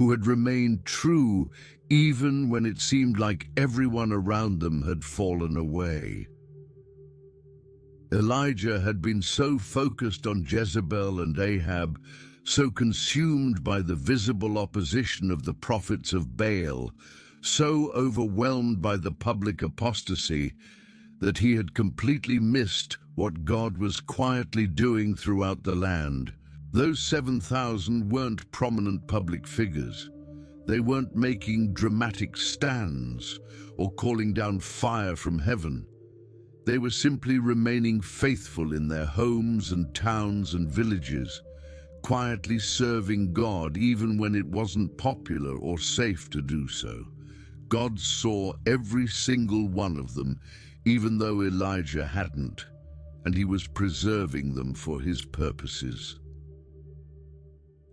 who had remained true even when it seemed like everyone around them had fallen away. Elijah had been so focused on Jezebel and Ahab, so consumed by the visible opposition of the prophets of Baal, so overwhelmed by the public apostasy, that he had completely missed what God was quietly doing throughout the land. Those 7,000 weren't prominent public figures. They weren't making dramatic stands or calling down fire from heaven. They were simply remaining faithful in their homes and towns and villages, quietly serving God even when it wasn't popular or safe to do so. God saw every single one of them, even though Elijah hadn't, and he was preserving them for his purposes.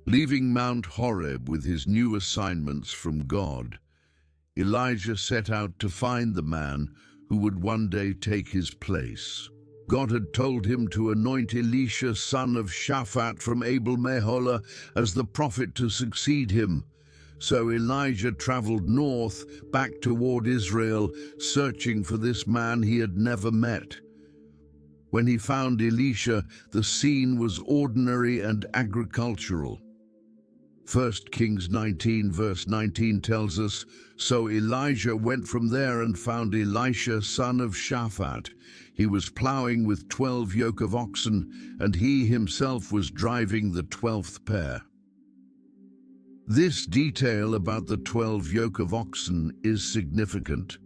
Leaving Mount Horeb with his new assignments from God, Elijah set out to find the man who would one day take his place. God had told him to anoint Elisha, son of Shaphat from Abel-Meholah, as the prophet to succeed him. So Elijah traveled north, back toward Israel, searching for this man he had never met. When he found Elisha, the scene was ordinary and agricultural. 1 Kings 19 verse 19 tells us, "So Elijah went from there and found Elisha, son of Shaphat. He was plowing with 12 yoke of oxen, and he himself was driving the 12th pair." This detail about the 12 yoke of oxen is significant.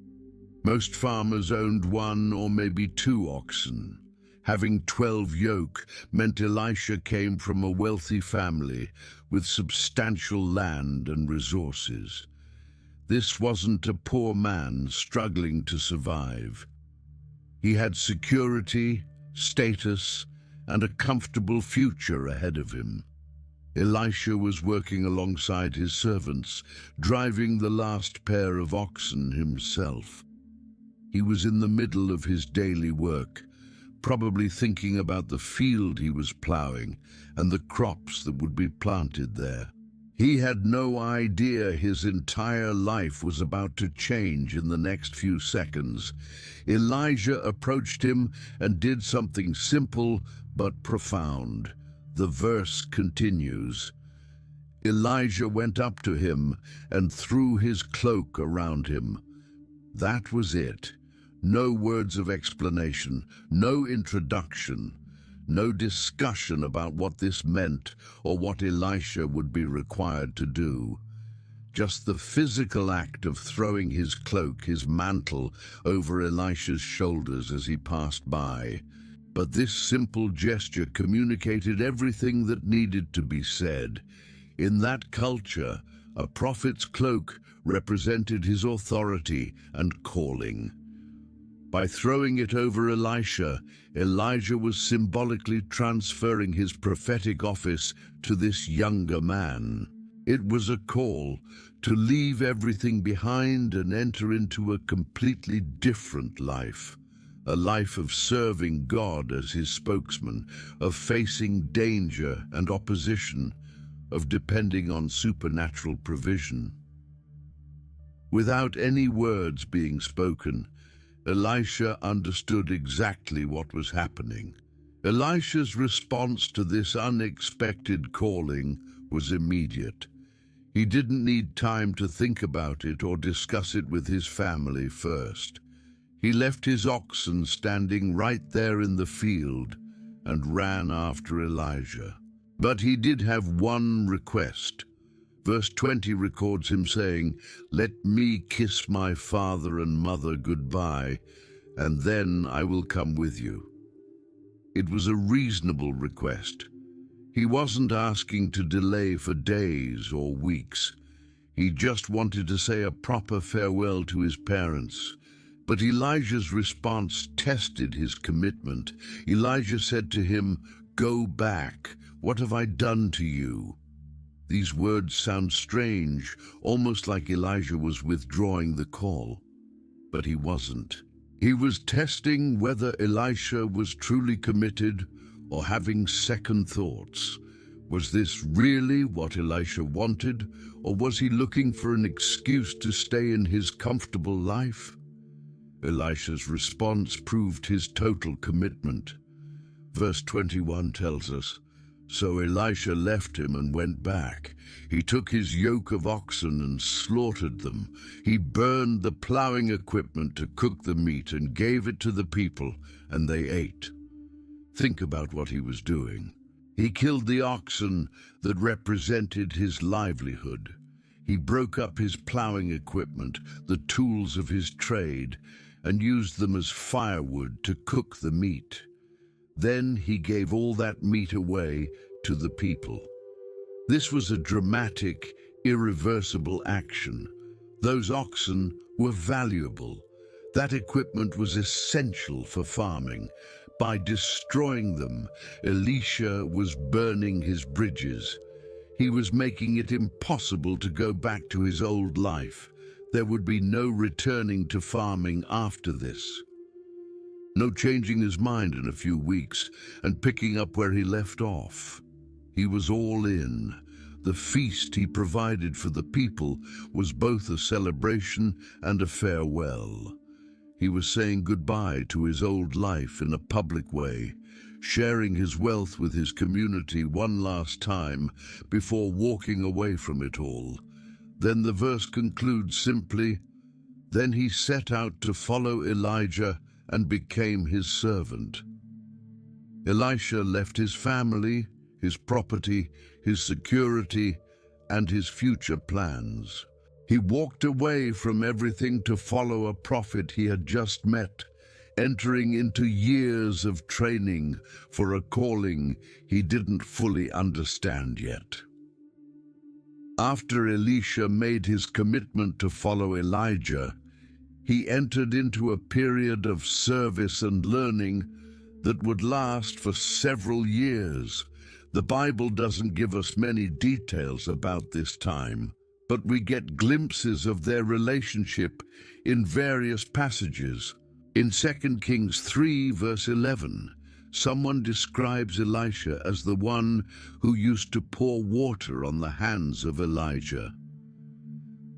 Most farmers owned 1 or maybe 2 oxen. Having 12 yoke meant Elisha came from a wealthy family with substantial land and resources. This wasn't a poor man struggling to survive. He had security, status, and a comfortable future ahead of him. Elisha was working alongside his servants, driving the last pair of oxen himself. He was in the middle of his daily work, probably thinking about the field he was plowing and the crops that would be planted there. He had no idea his entire life was about to change in the next few seconds. Elijah approached him and did something simple but profound. The verse continues, "Elijah went up to him and threw his cloak around him." That was it. No words of explanation, no introduction, no discussion about what this meant or what Elisha would be required to do. Just the physical act of throwing his cloak, his mantle, over Elisha's shoulders as he passed by. But this simple gesture communicated everything that needed to be said. In that culture, a prophet's cloak represented his authority and calling. By throwing it over Elisha, Elijah was symbolically transferring his prophetic office to this younger man. It was a call to leave everything behind and enter into a completely different life. A life of serving God as his spokesman, of facing danger and opposition, of depending on supernatural provision. Without any words being spoken, Elisha understood exactly what was happening. Elisha's response to this unexpected calling was immediate. He didn't need time to think about it or discuss it with his family first. He left his oxen standing right there in the field and ran after Elijah. But he did have one request. Verse 20 records him saying, "Let me kiss my father and mother goodbye, and then I will come with you." It was a reasonable request. He wasn't asking to delay for days or weeks. He just wanted to say a proper farewell to his parents. But Elijah's response tested his commitment. Elijah said to him, "Go back. What have I done to you?" These words sound strange, almost like Elijah was withdrawing the call. But he wasn't. He was testing whether Elisha was truly committed or having second thoughts, Was this really what Elisha wanted, or was he looking for an excuse to stay in his comfortable life? Elisha's response proved his total commitment. Verse 21 tells us, "So Elisha left him and went back. He took his yoke of oxen and slaughtered them. He burned the plowing equipment to cook the meat and gave it to the people, and they ate." Think about what he was doing. He killed the oxen that represented his livelihood. He broke up his plowing equipment, the tools of his trade, and used them as firewood to cook the meat. Then he gave all that meat away to the people. This was a dramatic, irreversible action. Those oxen were valuable. That equipment was essential for farming. By destroying them, Elisha was burning his bridges. He was making it impossible to go back to his old life. There would be no returning to farming after this. No changing his mind in a few weeks and picking up where he left off. He was all in. The feast he provided for the people was both a celebration and a farewell. He was saying goodbye to his old life in a public way, sharing his wealth with his community one last time before walking away from it all. Then the verse concludes simply, "Then he set out to follow Elijah and became his servant." Elisha left his family, his property, his security, and his future plans. He walked away from everything to follow a prophet he had just met, entering into years of training for a calling he didn't fully understand yet. After Elisha made his commitment to follow Elijah, he entered into a period of service and learning that would last for several years. The Bible doesn't give us many details about this time, but we get glimpses of their relationship in various passages. In 2 Kings 3, verse 11, someone describes Elisha as the one who used to pour water on the hands of Elijah.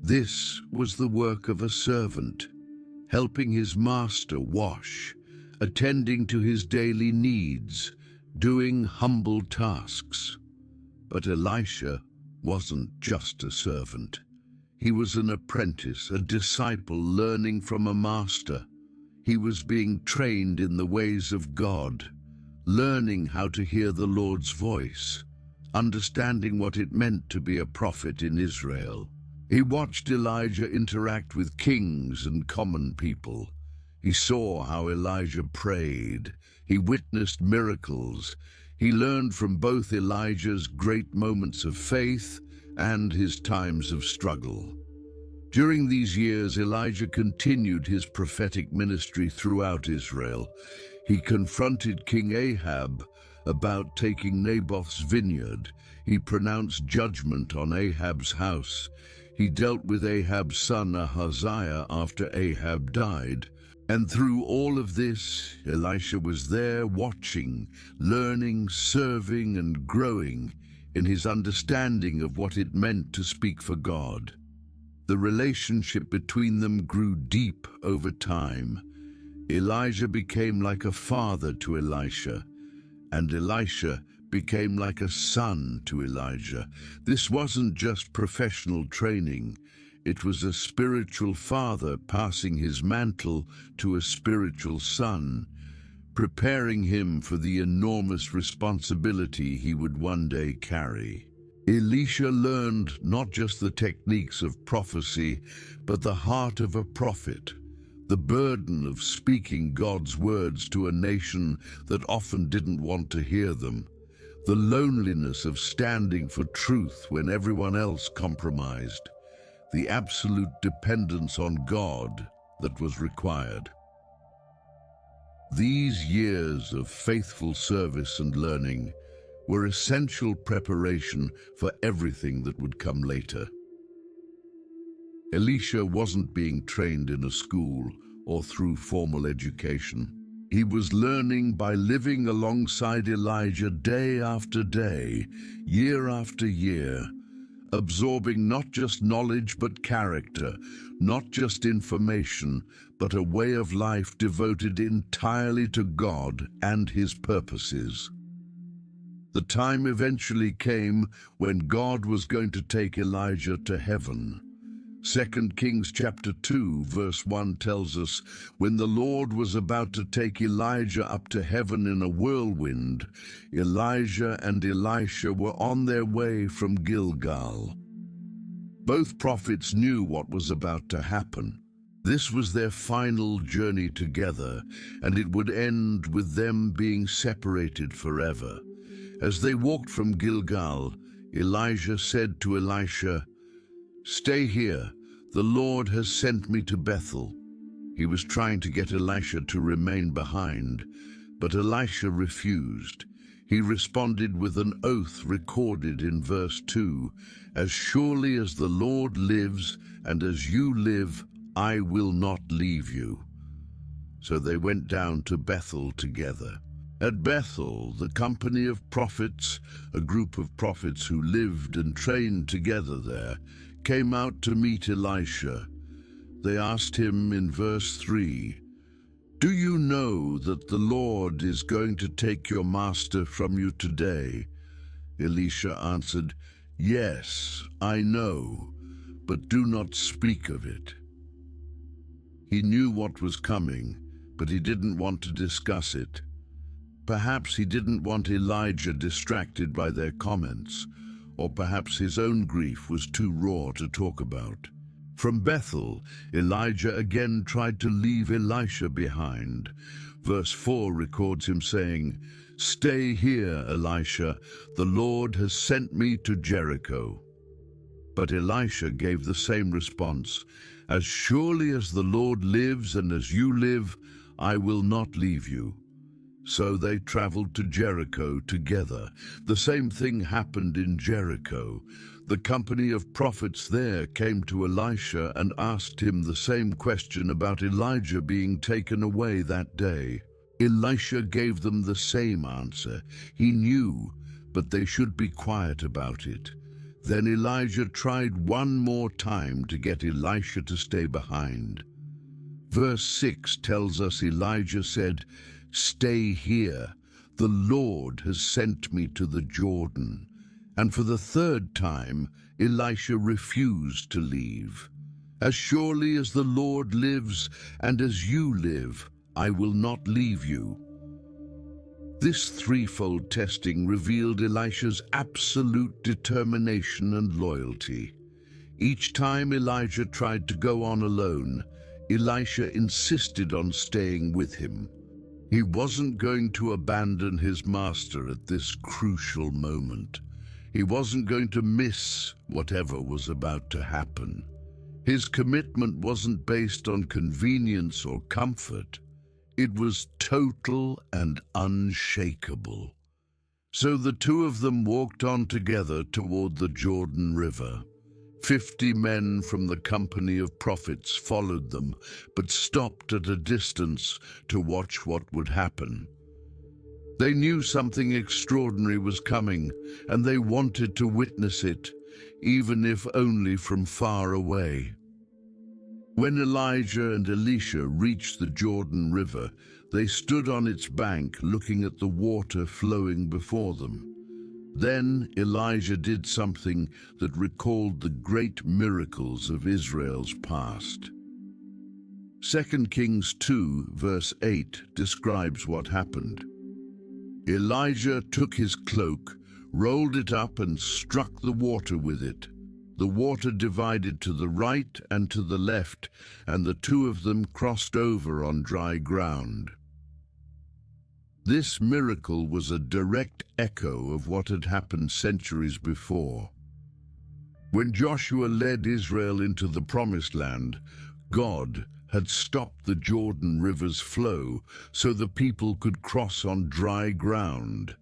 This was the work of a servant, helping his master wash, attending to his daily needs, doing humble tasks. But Elisha wasn't just a servant. He was an apprentice, a disciple learning from a master. He was being trained in the ways of God, learning how to hear the Lord's voice, understanding what it meant to be a prophet in Israel. He watched Elijah interact with kings and common people. He saw how Elijah prayed. He witnessed miracles. He learned from both Elijah's great moments of faith and his times of struggle. During these years, Elijah continued his prophetic ministry throughout Israel. He confronted King Ahab about taking Naboth's vineyard. He pronounced judgment on Ahab's house. He dealt with Ahab's son Ahaziah after Ahab died. And through all of this, Elisha was there watching, learning, serving, and growing in his understanding of what it meant to speak for God. The relationship between them grew deep over time. Elijah became like a father to Elisha, and Elisha became like a son to Elijah. This wasn't just professional training. It was a spiritual father passing his mantle to a spiritual son, preparing him for the enormous responsibility he would one day carry. Elisha learned not just the techniques of prophecy, but the heart of a prophet, the burden of speaking God's words to a nation that often didn't want to hear them, the loneliness of standing for truth when everyone else compromised, the absolute dependence on God that was required. These years of faithful service and learning were essential preparation for everything that would come later. Elisha wasn't being trained in a school or through formal education. He was learning by living alongside Elijah day after day, year after year, absorbing not just knowledge but character, not just information, but a way of life devoted entirely to God and His purposes. The time eventually came when God was going to take Elijah to heaven. 2 Kings chapter 2 verse 1 tells us, when the Lord was about to take Elijah up to heaven in a whirlwind, Elijah and Elisha were on their way from Gilgal. Both prophets knew what was about to happen. This was their final journey together, and it would end with them being separated forever. As they walked from Gilgal, Elijah said to Elisha, "Stay here, the Lord has sent me to Bethel." He was trying to get Elisha to remain behind, but Elisha refused. He responded with an oath recorded in verse 2, "As surely as the Lord lives and as you live, I will not leave you." So they went down to Bethel together. At Bethel, the company of prophets, a group of prophets who lived and trained together there, came out to meet Elisha. They asked him in verse 3, "Do you know that the Lord is going to take your master from you today?" Elisha answered, "Yes, I know, but do not speak of it." He knew what was coming, but he didn't want to discuss it. Perhaps he didn't want Elijah distracted by their comments, or perhaps his own grief was too raw to talk about. From Bethel, Elijah again tried to leave Elisha behind. Verse 4 records him saying, "Stay here, Elisha, the Lord has sent me to Jericho." But Elisha gave the same response, "As surely as the Lord lives and as you live, I will not leave you." So they traveled to Jericho together. The same thing happened in Jericho. The company of prophets there came to Elisha and asked him the same question about Elijah being taken away that day. Elisha gave them the same answer. He knew, but they should be quiet about it. Then Elijah tried one more time to get Elisha to stay behind. Verse 6 tells us Elijah said, "Stay here. The Lord has sent me to the Jordan." And for the third time, Elisha refused to leave. "As surely as the Lord lives and as you live, I will not leave you." This threefold testing revealed Elisha's absolute determination and loyalty. Each time Elijah tried to go on alone, Elisha insisted on staying with him. He wasn't going to abandon his master at this crucial moment. He wasn't going to miss whatever was about to happen. His commitment wasn't based on convenience or comfort. It was total and unshakable. So the two of them walked on together toward the Jordan River. 50 men from the company of prophets followed them, but stopped at a distance to watch what would happen. They knew something extraordinary was coming, and they wanted to witness it, even if only from far away. When Elijah and Elisha reached the Jordan River, they stood on its bank looking at the water flowing before them. Then Elijah did something that recalled the great miracles of Israel's past. 2 Kings 2 verse 8 describes what happened. Elijah took his cloak, rolled it up and struck the water with it. The water divided to the right and to the left, and the two of them crossed over on dry ground. This miracle was a direct echo of what had happened centuries before. When Joshua led Israel into the Promised Land, God had stopped the Jordan River's flow so the people could cross on dry ground.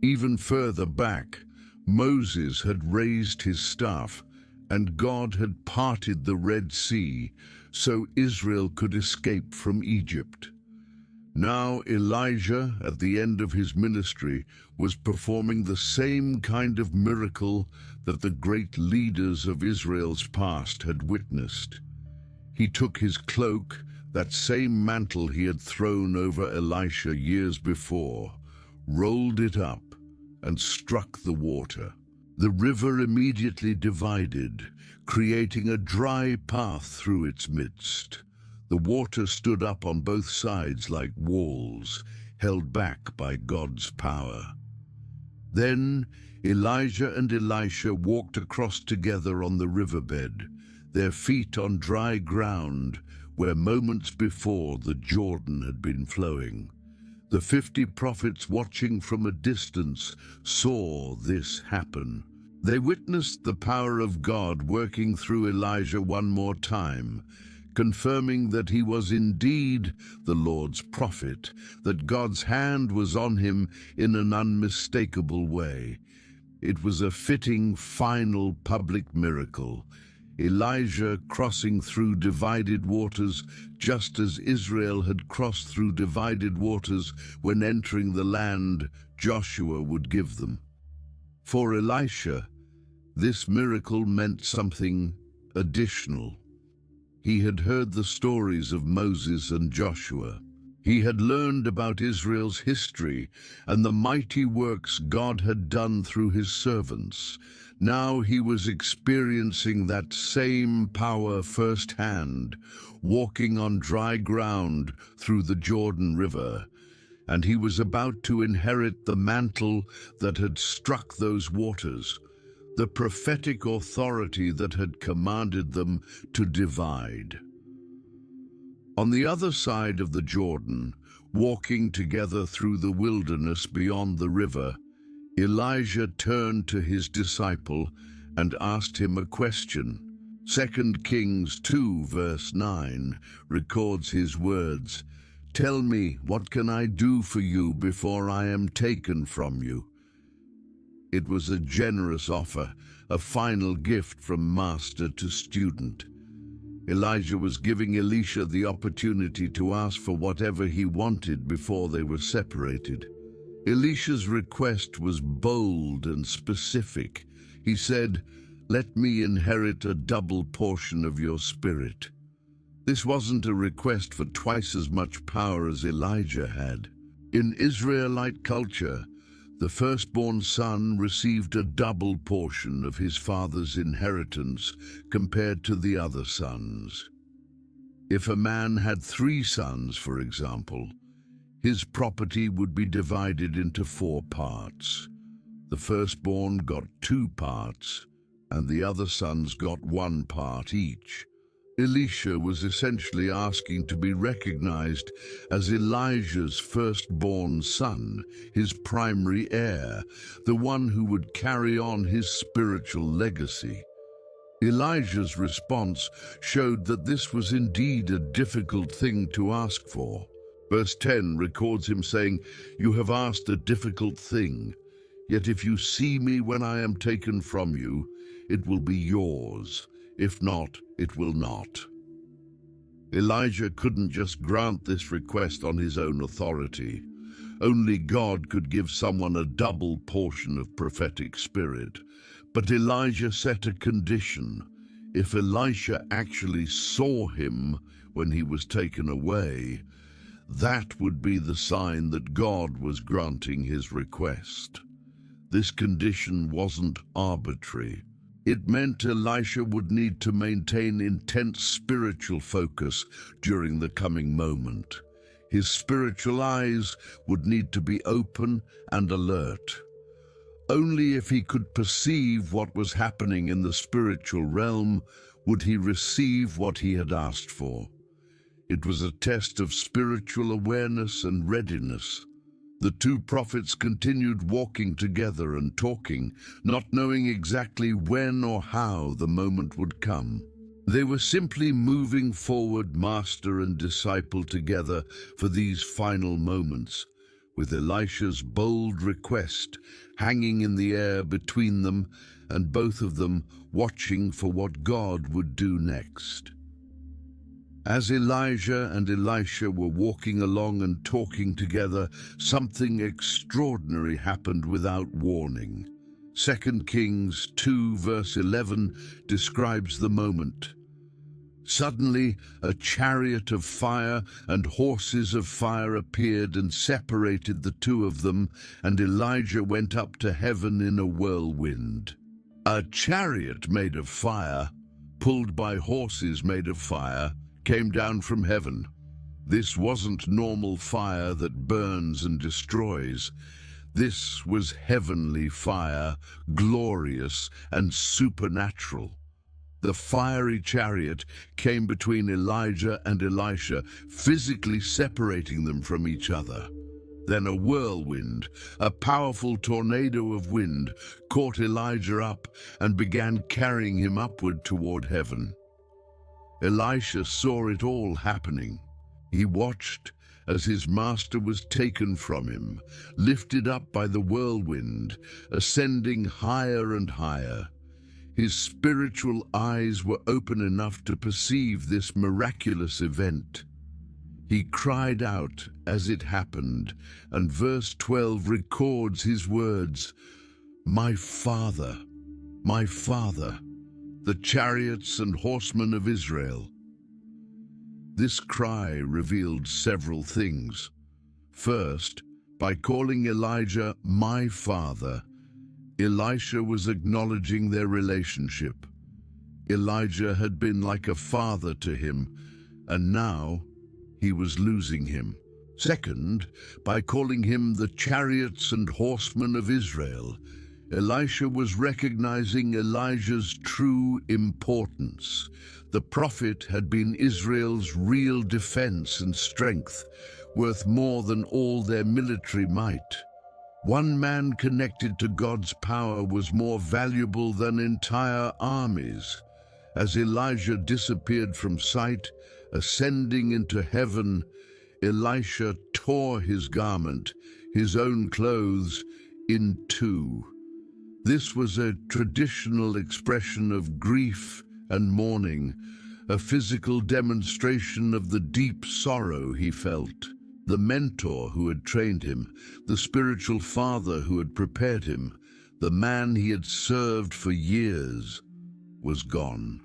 Even further back, Moses had raised his staff, and God had parted the Red Sea so Israel could escape from Egypt. Now Elijah, at the end of his ministry, was performing the same kind of miracle that the great leaders of Israel's past had witnessed. He took his cloak, that same mantle he had thrown over Elisha years before, rolled it up, and struck the water. The river immediately divided, creating a dry path through its midst. The water stood up on both sides like walls, held back by God's power. Then Elijah and Elisha walked across together on the riverbed, their feet on dry ground where moments before the Jordan had been flowing. The 50 prophets watching from a distance saw this happen. They witnessed the power of God working through Elijah one more time, confirming that he was indeed the Lord's prophet, that God's hand was on him in an unmistakable way. It was a fitting final public miracle, Elijah crossing through divided waters just as Israel had crossed through divided waters when entering the land Joshua would give them. For Elisha, this miracle meant something additional. He had heard the stories of Moses and Joshua. He had learned about Israel's history and the mighty works God had done through his servants. Now he was experiencing that same power firsthand, walking on dry ground through the Jordan River, and he was about to inherit the mantle that had struck those waters, the prophetic authority that had commanded them to divide. On the other side of the Jordan, walking together through the wilderness beyond the river, Elijah turned to his disciple and asked him a question. 2 Kings 2 verse 9 records his words, "Tell me, what can I do for you before I am taken from you?" It was a generous offer, a final gift from master to student. Elijah was giving Elisha the opportunity to ask for whatever he wanted before they were separated. Elisha's request was bold and specific. He said, "Let me inherit a double portion of your spirit." This wasn't a request for twice as much power as Elijah had. In Israelite culture, the firstborn son received a double portion of his father's inheritance compared to the other sons. If a man had 3 sons, for example, his property would be divided into 4 parts. The firstborn got 2 parts, and the other sons got 1 part each. Elisha was essentially asking to be recognized as Elijah's firstborn son, his primary heir, the one who would carry on his spiritual legacy. Elijah's response showed that this was indeed a difficult thing to ask for. Verse 10 records him saying, "You have asked a difficult thing, yet if you see me when I am taken from you, it will be yours. If not, it will not." Elijah couldn't just grant this request on his own authority. Only God could give someone a double portion of prophetic spirit. But Elijah set a condition. If Elisha actually saw him when he was taken away, that would be the sign that God was granting his request. This condition wasn't arbitrary. It meant Elisha would need to maintain intense spiritual focus during the coming moment. His spiritual eyes would need to be open and alert. Only if he could perceive what was happening in the spiritual realm would he receive what he had asked for. It was a test of spiritual awareness and readiness. The 2 prophets continued walking together and talking, not knowing exactly when or how the moment would come. They were simply moving forward, master and disciple together for these final moments, with Elisha's bold request hanging in the air between them and both of them watching for what God would do next. As Elijah and Elisha were walking along and talking together, something extraordinary happened without warning. 2 Kings 2 verse 11 describes the moment. Suddenly, a chariot of fire and horses of fire appeared and separated the two of them, and Elijah went up to heaven in a whirlwind. A chariot made of fire, pulled by horses made of fire, came down from heaven. This wasn't normal fire that burns and destroys. This was heavenly fire, glorious and supernatural. The fiery chariot came between Elijah and Elisha, physically separating them from each other. Then a whirlwind, a powerful tornado of wind, caught Elijah up and began carrying him upward toward heaven. Elisha saw it all happening. He watched as his master was taken from him, lifted up by the whirlwind, ascending higher and higher. His spiritual eyes were open enough to perceive this miraculous event. He cried out as it happened, and verse 12 records his words, my Father, the chariots and horsemen of Israel." This cry revealed several things. First, by calling Elijah my father, Elisha was acknowledging their relationship. Elijah had been like a father to him, and now he was losing him. Second, by calling him the chariots and horsemen of Israel, Elisha was recognizing Elijah's true importance. The prophet had been Israel's real defense and strength, worth more than all their military might. One man connected to God's power was more valuable than entire armies. As Elijah disappeared from sight, ascending into heaven, Elisha tore his garment, his own clothes, in two. This was a traditional expression of grief and mourning, a physical demonstration of the deep sorrow he felt. The mentor who had trained him, the spiritual father who had prepared him, the man he had served for years, was gone.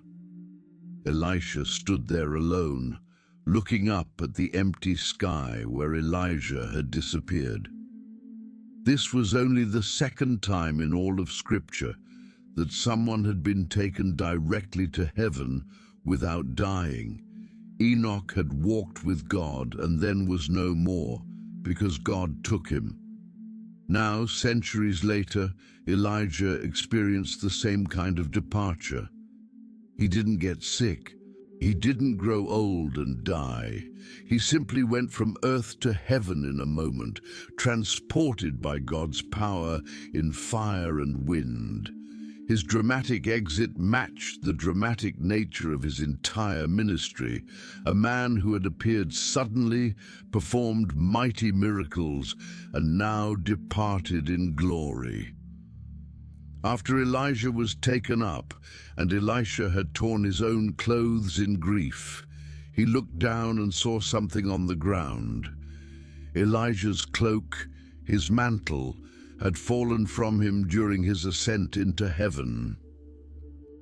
Elisha stood there alone, looking up at the empty sky where Elijah had disappeared. This was only the second time in all of Scripture that someone had been taken directly to heaven without dying. Enoch had walked with God and then was no more, because God took him. Now, centuries later, Elijah experienced the same kind of departure. He didn't get sick. He didn't grow old and die. He simply went from earth to heaven in a moment, transported by God's power in fire and wind. His dramatic exit matched the dramatic nature of his entire ministry. A man who had appeared suddenly, performed mighty miracles, and now departed in glory. After Elijah was taken up, and Elisha had torn his own clothes in grief, he looked down and saw something on the ground. Elijah's cloak, his mantle, had fallen from him during his ascent into heaven.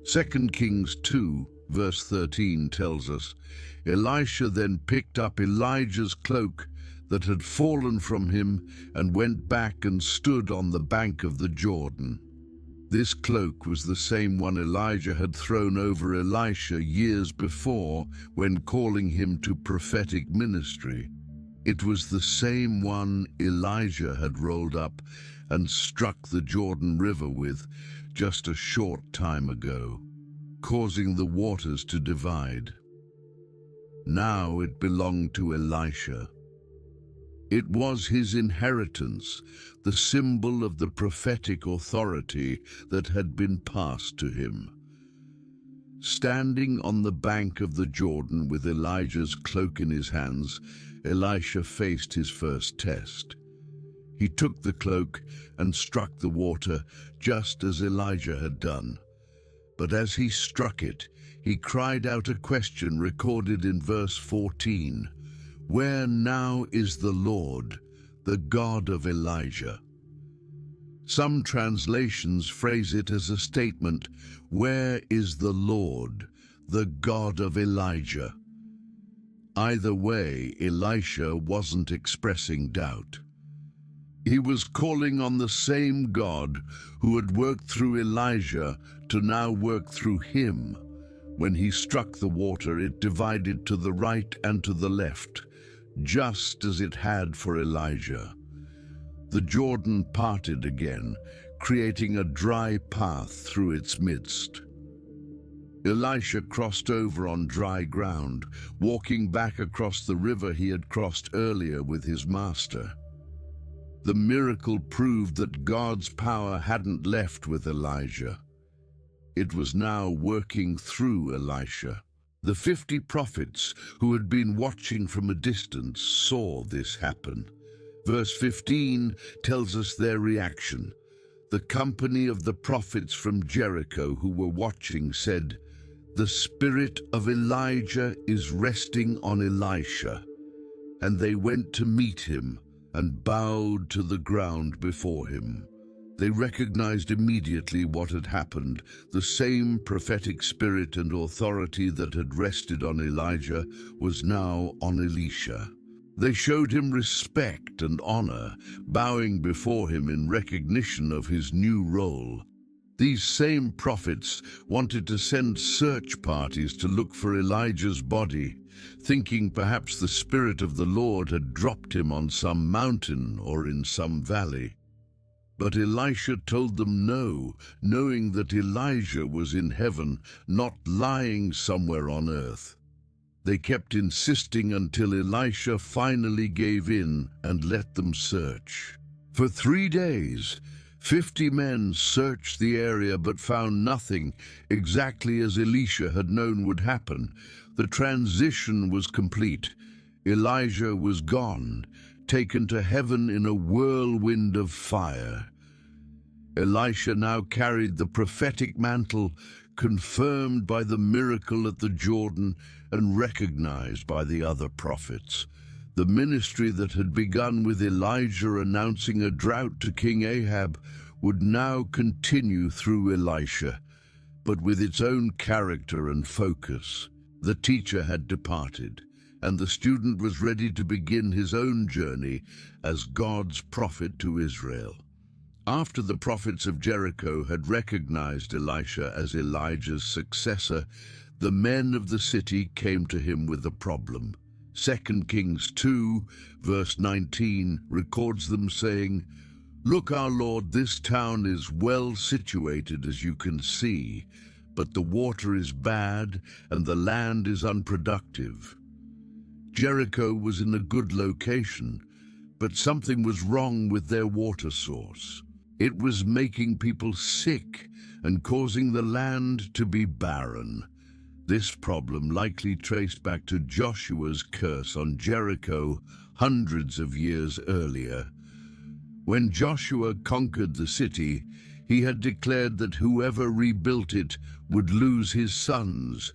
2 Kings 2, verse 13 tells us, Elisha then picked up Elijah's cloak that had fallen from him and went back and stood on the bank of the Jordan. This cloak was the same one Elijah had thrown over Elisha years before when calling him to prophetic ministry. It was the same one Elijah had rolled up and struck the Jordan River with just a short time ago, causing the waters to divide. Now it belonged to Elisha. It was his inheritance, the symbol of the prophetic authority that had been passed to him. Standing on the bank of the Jordan with Elijah's cloak in his hands, Elisha faced his first test. He took the cloak and struck the water just as Elijah had done. But as he struck it, he cried out a question recorded in verse 14, "Where now is the Lord, the God of Elijah?" Some translations phrase it as a statement, "Where is the Lord, the God of Elijah?" Either way, Elisha wasn't expressing doubt. He was calling on the same God who had worked through Elijah to now work through him. When he struck the water, it divided to the right and to the left, just as it had for Elijah. The Jordan parted again, creating a dry path through its midst. Elisha crossed over on dry ground, walking back across the river he had crossed earlier with his master. The miracle proved that God's power hadn't left with Elijah. It was now working through Elisha. The 50 prophets who had been watching from a distance saw this happen. Verse 15 tells us their reaction. The company of the prophets from Jericho who were watching said, "The spirit of Elijah is resting on Elisha." And they went to meet him and bowed to the ground before him. They recognized immediately what had happened. The same prophetic spirit and authority that had rested on Elijah was now on Elisha. They showed him respect and honor, bowing before him in recognition of his new role. These same prophets wanted to send search parties to look for Elijah's body, thinking perhaps the Spirit of the Lord had dropped him on some mountain or in some valley. But Elisha told them no, knowing that Elijah was in heaven, not lying somewhere on earth. They kept insisting until Elisha finally gave in and let them search. For 3 days, 50 men searched the area but found nothing, exactly as Elisha had known would happen. The transition was complete. Elijah was gone, taken to heaven in a whirlwind of fire. Elisha now carried the prophetic mantle, confirmed by the miracle at the Jordan and recognized by the other prophets. The ministry that had begun with Elijah announcing a drought to King Ahab would now continue through Elisha, but with its own character and focus. The teacher had departed, and the student was ready to begin his own journey as God's prophet to Israel. After the prophets of Jericho had recognized Elisha as Elijah's successor, the men of the city came to him with a problem. 2 Kings 2, verse 19, records them saying, "Look, our Lord, this town is well situated, as you can see, but the water is bad and the land is unproductive." Jericho was in a good location, but something was wrong with their water source. It was making people sick and causing the land to be barren. This problem likely traced back to Joshua's curse on Jericho hundreds of years earlier. When Joshua conquered the city, he had declared that whoever rebuilt it would lose his sons.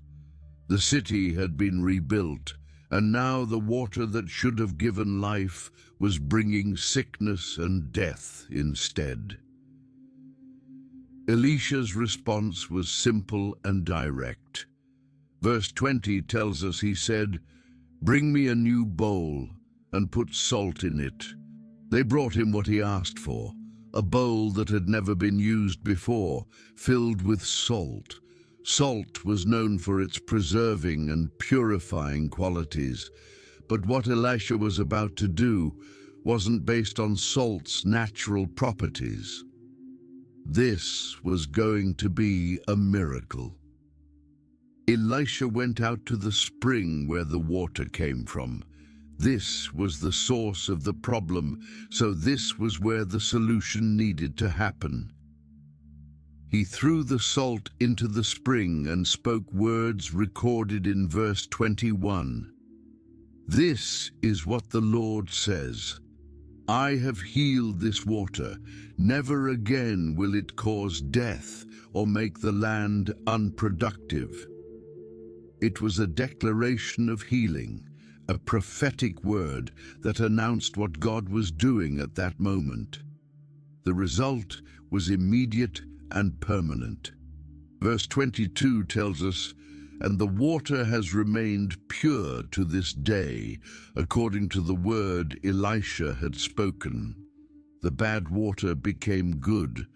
The city had been rebuilt, and now the water that should have given life was bringing sickness and death instead. Elisha's response was simple and direct. Verse 20 tells us he said, "Bring me a new bowl and put salt in it." They brought him what he asked for, a bowl that had never been used before, filled with salt. Salt was known for its preserving and purifying qualities, but what Elisha was about to do wasn't based on salt's natural properties. This was going to be a miracle. Elisha went out to the spring where the water came from. This was the source of the problem, so this was where the solution needed to happen. He threw the salt into the spring and spoke words recorded in verse 21. "This is what the Lord says. I have healed this water. Never again will it cause death or make the land unproductive." It was a declaration of healing, a prophetic word that announced what God was doing at that moment. The result was immediate and permanent. Verse 22 tells us, "And the water has remained pure to this day, according to the word Elisha had spoken." The bad water became good.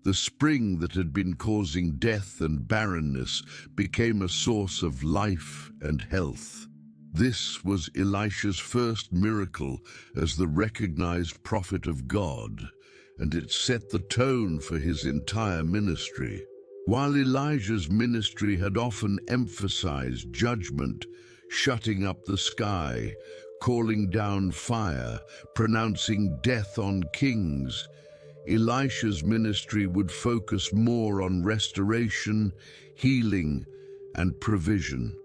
The spring that had been causing death and barrenness became a source of life and health. This was Elisha's first miracle as the recognized prophet of God, and it set the tone for his entire ministry. While Elijah's ministry had often emphasized judgment, shutting up the sky, calling down fire, pronouncing death on kings, Elisha's ministry would focus more on restoration, healing, and provision.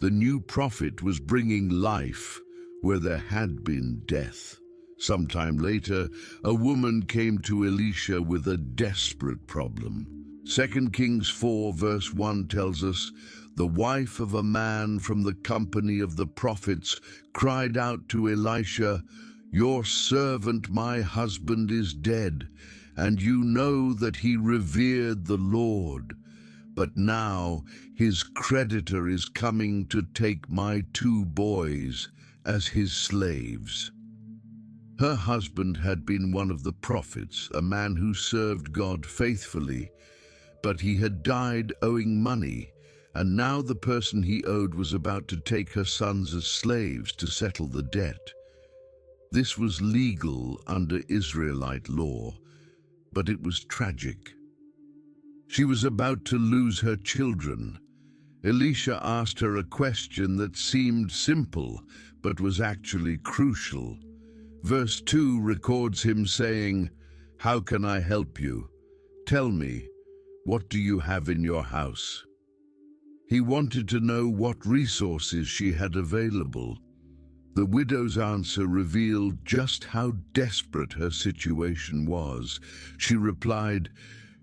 The new prophet was bringing life where there had been death. Sometime later, a woman came to Elisha with a desperate problem. 2 Kings 4 verse 1 tells us, "The wife of a man from the company of the prophets cried out to Elisha, 'Your servant, my husband, is dead, and you know that he revered the Lord. But now his creditor is coming to take my 2 boys as his slaves.'" Her husband had been one of the prophets, a man who served God faithfully, but he had died owing money, and now the person he owed was about to take her sons as slaves to settle the debt. This was legal under Israelite law, but it was tragic. She was about to lose her children. Elisha asked her a question that seemed simple, but was actually crucial. Verse 2 records him saying, "How can I help you? Tell me, what do you have in your house?" He wanted to know what resources she had available. The widow's answer revealed just how desperate her situation was. She replied,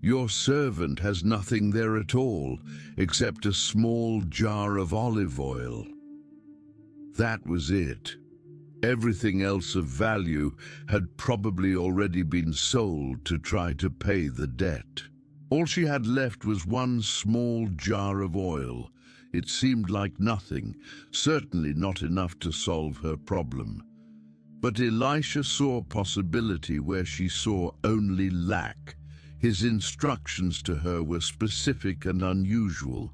"Your servant has nothing there at all, except a small jar of olive oil." That was it. Everything else of value had probably already been sold to try to pay the debt. All she had left was one small jar of oil. It seemed like nothing, certainly not enough to solve her problem. But Elisha saw possibility where she saw only lack. His instructions to her were specific and unusual.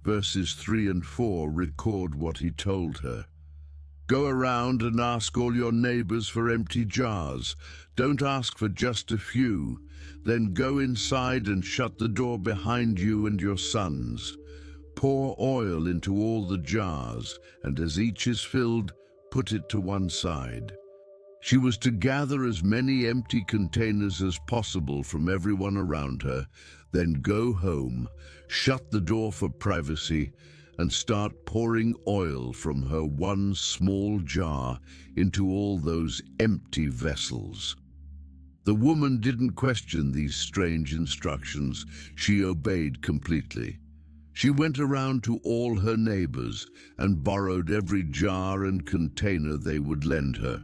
Verses 3 and 4 record what he told her. "Go around and ask all your neighbors for empty jars. Don't ask for just a few. Then go inside and shut the door behind you and your sons. Pour oil into all the jars, and as each is filled, put it to one side." She was to gather as many empty containers as possible from everyone around her, then go home, shut the door for privacy, and start pouring oil from her one small jar into all those empty vessels. The woman didn't question these strange instructions. She obeyed completely. She went around to all her neighbors and borrowed every jar and container they would lend her.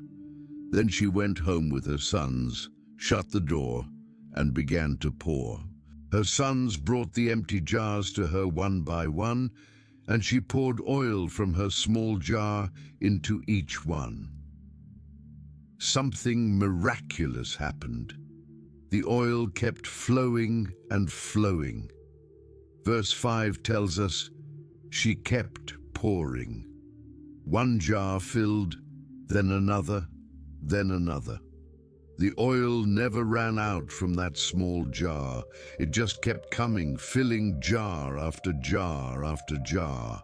Then she went home with her sons, shut the door, and began to pour. Her sons brought the empty jars to her one by one, and she poured oil from her small jar into each one. Something miraculous happened. The oil kept flowing and flowing. Verse 5 tells us, she kept pouring. One jar filled, then another, then another. The oil never ran out from that small jar. It just kept coming, filling jar after jar after jar.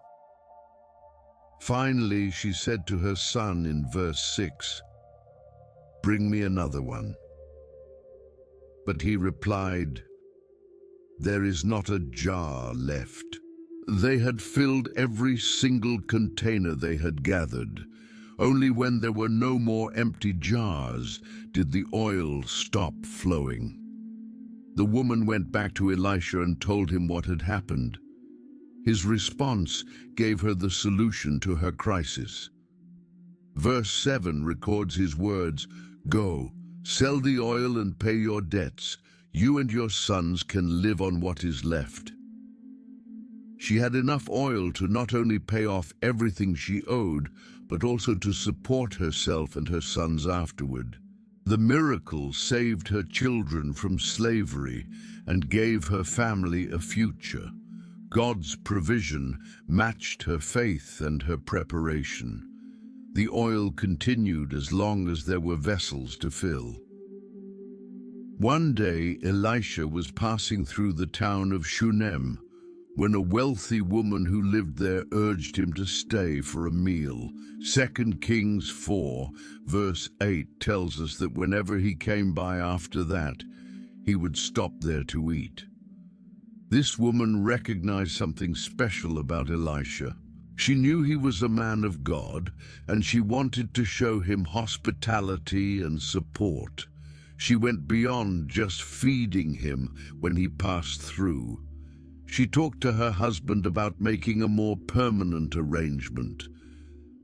Finally, she said to her son in verse 6, "Bring me another one." But he replied, "There is not a jar left." They had filled every single container they had gathered. Only when there were no more empty jars did the oil stop flowing. The woman went back to Elisha and told him what had happened. His response gave her the solution to her crisis. Verse 7 records his words, "Go, sell the oil and pay your debts. You and your sons can live on what is left." She had enough oil to not only pay off everything she owed, but also to support herself and her sons afterward. The miracle saved her children from slavery and gave her family a future. God's provision matched her faith and her preparation. The oil continued as long as there were vessels to fill. One day, Elisha was passing through the town of Shunem when a wealthy woman who lived there urged him to stay for a meal. 2 Kings 4, verse 8 tells us that whenever he came by after that, he would stop there to eat. This woman recognized something special about Elisha. She knew he was a man of God, and she wanted to show him hospitality and support. She went beyond just feeding him when he passed through. She talked to her husband about making a more permanent arrangement.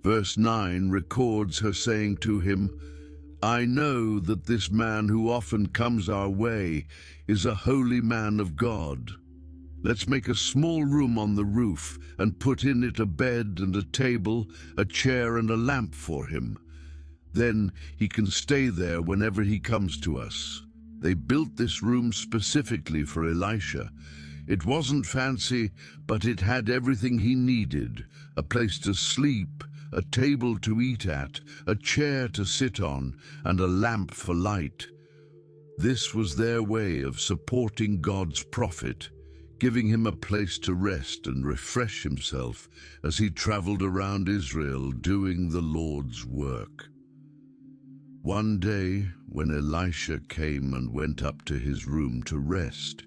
Verse 9 records her saying to him, "I know that this man who often comes our way is a holy man of God. Let's make a small room on the roof and put in it a bed and a table, a chair and a lamp for him. Then he can stay there whenever he comes to us." They built this room specifically for Elisha. It wasn't fancy, but it had everything he needed: a place to sleep, a table to eat at, a chair to sit on, and a lamp for light. This was their way of supporting God's prophet, giving him a place to rest and refresh himself as he traveled around Israel doing the Lord's work. One day, when Elisha came and went up to his room to rest,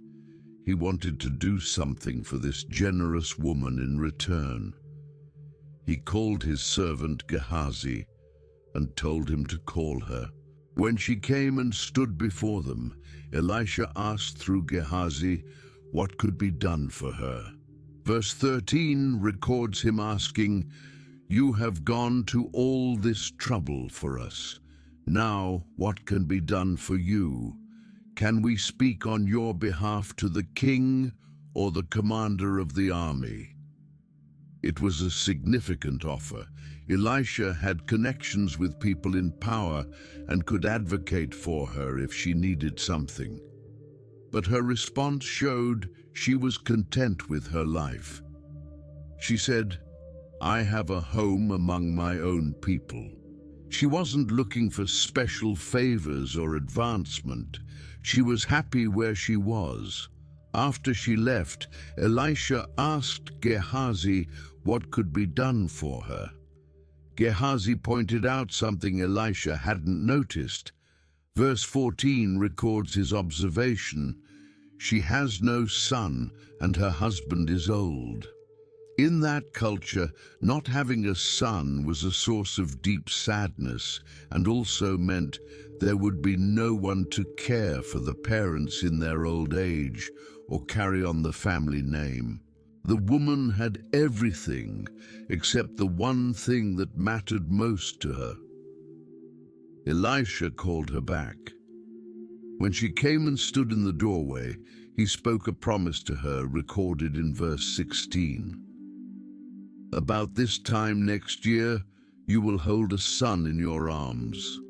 he wanted to do something for this generous woman in return. He called his servant Gehazi and told him to call her. When she came and stood before them, Elisha asked through Gehazi what could be done for her. Verse 13 records him asking, "You have gone to all this trouble for us. Now what can be done for you? Can we speak on your behalf to the king or the commander of the army?" It was a significant offer. Elisha had connections with people in power and could advocate for her if she needed something. But her response showed she was content with her life. She said, "I have a home among my own people." She wasn't looking for special favors or advancement. She was happy where she was. After she left, Elisha asked Gehazi what could be done for her. Gehazi pointed out something Elisha hadn't noticed. Verse 14 records his observation: "She has no son, and her husband is old." In that culture, not having a son was a source of deep sadness, and also meant there would be no one to care for the parents in their old age or carry on the family name. The woman had everything except the one thing that mattered most to her. Elisha called her back. When she came and stood in the doorway, he spoke a promise to her recorded in verse 16. "About this time next year, you will hold a son in your arms."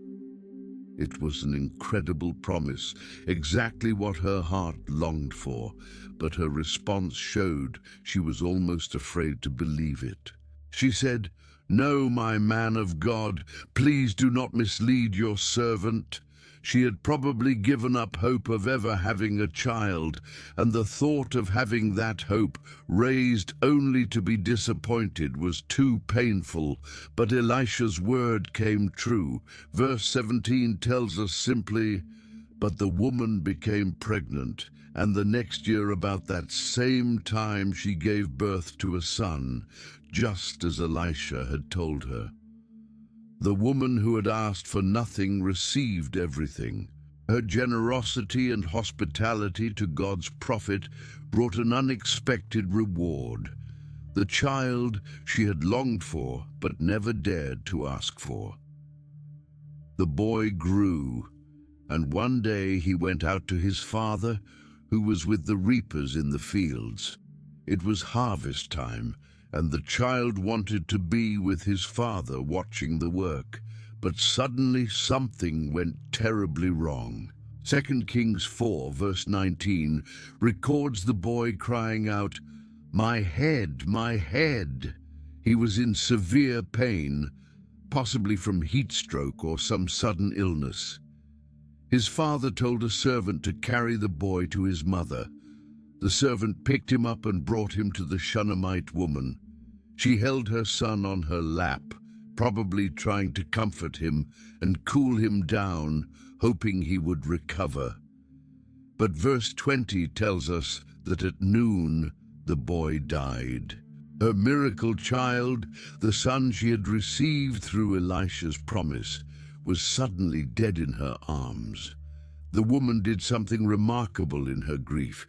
It was an incredible promise, exactly what her heart longed for, but her response showed she was almost afraid to believe it. She said, "No, my man of God, please do not mislead your servant." She had probably given up hope of ever having a child, and the thought of having that hope raised only to be disappointed was too painful. But Elisha's word came true. Verse 17 tells us simply, "But the woman became pregnant, and the next year about that same time she gave birth to a son, just as Elisha had told her." The woman who had asked for nothing received everything. Her generosity and hospitality to God's prophet brought an unexpected reward. the child she had longed for but never dared to ask for. The boy grew, and one day he went out to his father, who was with the reapers in the fields. It was harvest time, and the child wanted to be with his father watching the work. But suddenly something went terribly wrong. 2 Kings 4, verse 19, records the boy crying out, "My head, my head!" He was in severe pain, possibly from heat stroke or some sudden illness. His father told a servant to carry the boy to his mother. The servant picked him up and brought him to the Shunammite woman. She held her son on her lap, probably trying to comfort him and cool him down, hoping he would recover. But verse 20 tells us that at noon the boy died. Her miracle child, the son she had received through Elisha's promise, was suddenly dead in her arms. The woman did something remarkable in her grief.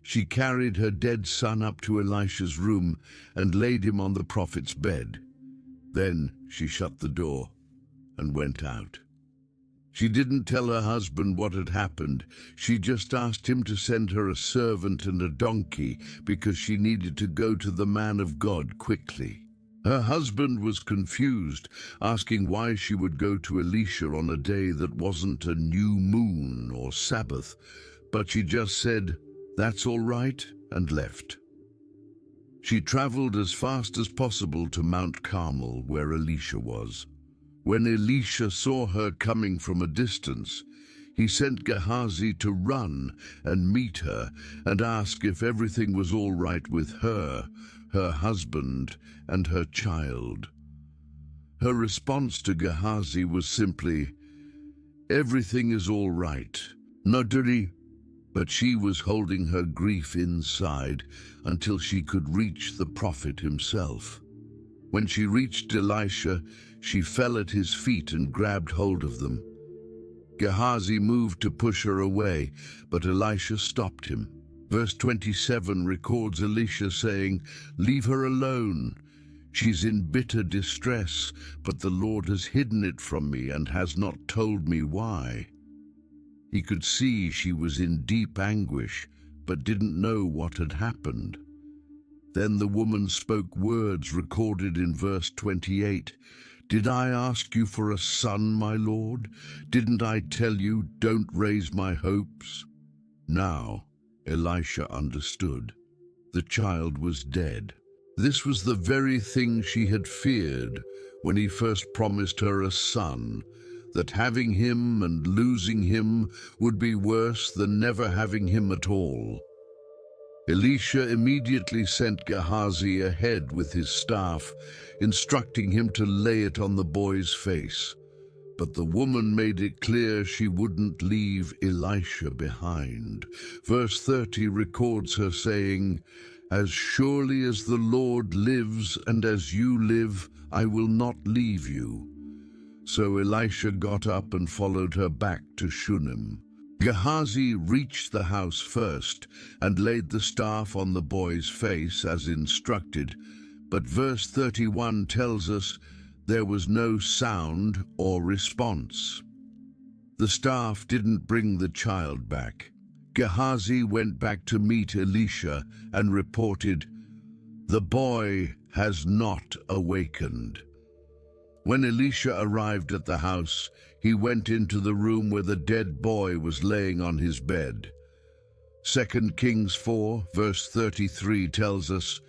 She carried her dead son up to Elisha's room and laid him on the prophet's bed. Then she shut the door and went out. She didn't tell her husband what had happened. She just asked him to send her a servant and a donkey because she needed to go to the man of God quickly. Her husband was confused, asking why she would go to Elisha on a day that wasn't a new moon or Sabbath, but she just said, "That's all right," and left. She traveled as fast as possible to Mount Carmel, where Elisha was. When Elisha saw her coming from a distance, he sent Gehazi to run and meet her and ask if everything was all right with her, her husband, and her child. Her response to Gehazi was simply, "Everything is all right, Naduri." But she was holding her grief inside until she could reach the prophet himself. When she reached Elisha, she fell at his feet and grabbed hold of them. Gehazi moved to push her away, but Elisha stopped him. Verse 27 records Elisha saying, "Leave her alone. She's in bitter distress, but the Lord has hidden it from me and has not told me why." He could see she was in deep anguish, but didn't know what had happened. Then the woman spoke words recorded in verse 28. "Did I ask you for a son, my Lord? Didn't I tell you, don't raise my hopes?" Now Elisha understood. The child was dead. This was the very thing she had feared when he first promised her a son, that having him and losing him would be worse than never having him at all. Elisha immediately sent Gehazi ahead with his staff, instructing him to lay it on the boy's face. But the woman made it clear she wouldn't leave Elisha behind. Verse 30 records her saying, "As surely as the Lord lives and as you live, I will not leave you." So Elisha got up and followed her back to Shunem. Gehazi reached the house first and laid the staff on the boy's face as instructed, but verse 31 tells us there was no sound or response. The staff didn't bring the child back. Gehazi went back to meet Elisha and reported, "The boy has not awakened." When Elisha arrived at the house, he went into the room where the dead boy was laying on his bed. 2 Kings 4, verse 33 tells us,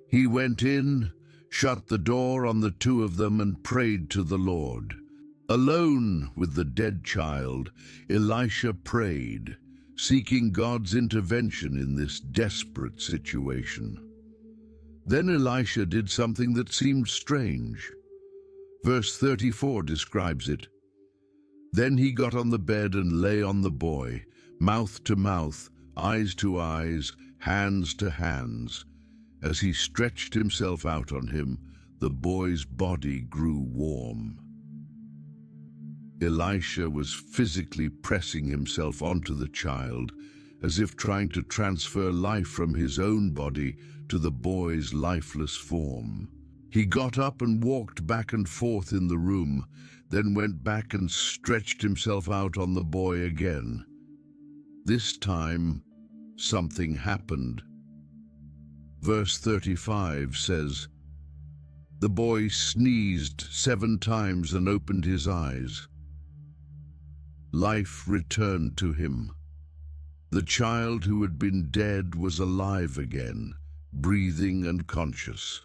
"He went in, shut the door on the two of them, and prayed to the Lord." Alone with the dead child, Elisha prayed, seeking God's intervention in this desperate situation. Then Elisha did something that seemed strange. Verse 34 describes it. "Then he got on the bed and lay on the boy, mouth to mouth, eyes to eyes, hands to hands. As he stretched himself out on him, the boy's body grew warm." Elisha was physically pressing himself onto the child, as if trying to transfer life from his own body to the boy's lifeless form. He got up and walked back and forth in the room, then went back and stretched himself out on the boy again. This time, something happened. Verse 35 says, "The boy sneezed 7 times and opened his eyes. Life returned to him. The child who had been dead was alive again, breathing and conscious.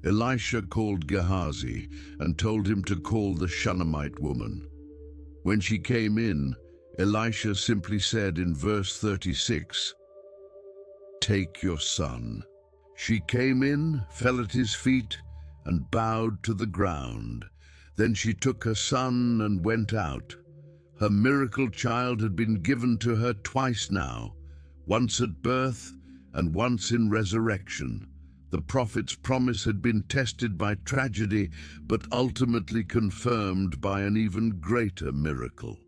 Elisha called Gehazi and told him to call the Shunammite woman. When she came in, Elisha simply said in verse 36, 'Take your son.' She came in, fell at his feet, and bowed to the ground. Then she took her son and went out. Her miracle child had been given to her twice now, once at birth and once in resurrection. The prophet's promise had been tested by tragedy, but ultimately confirmed by an even greater miracle.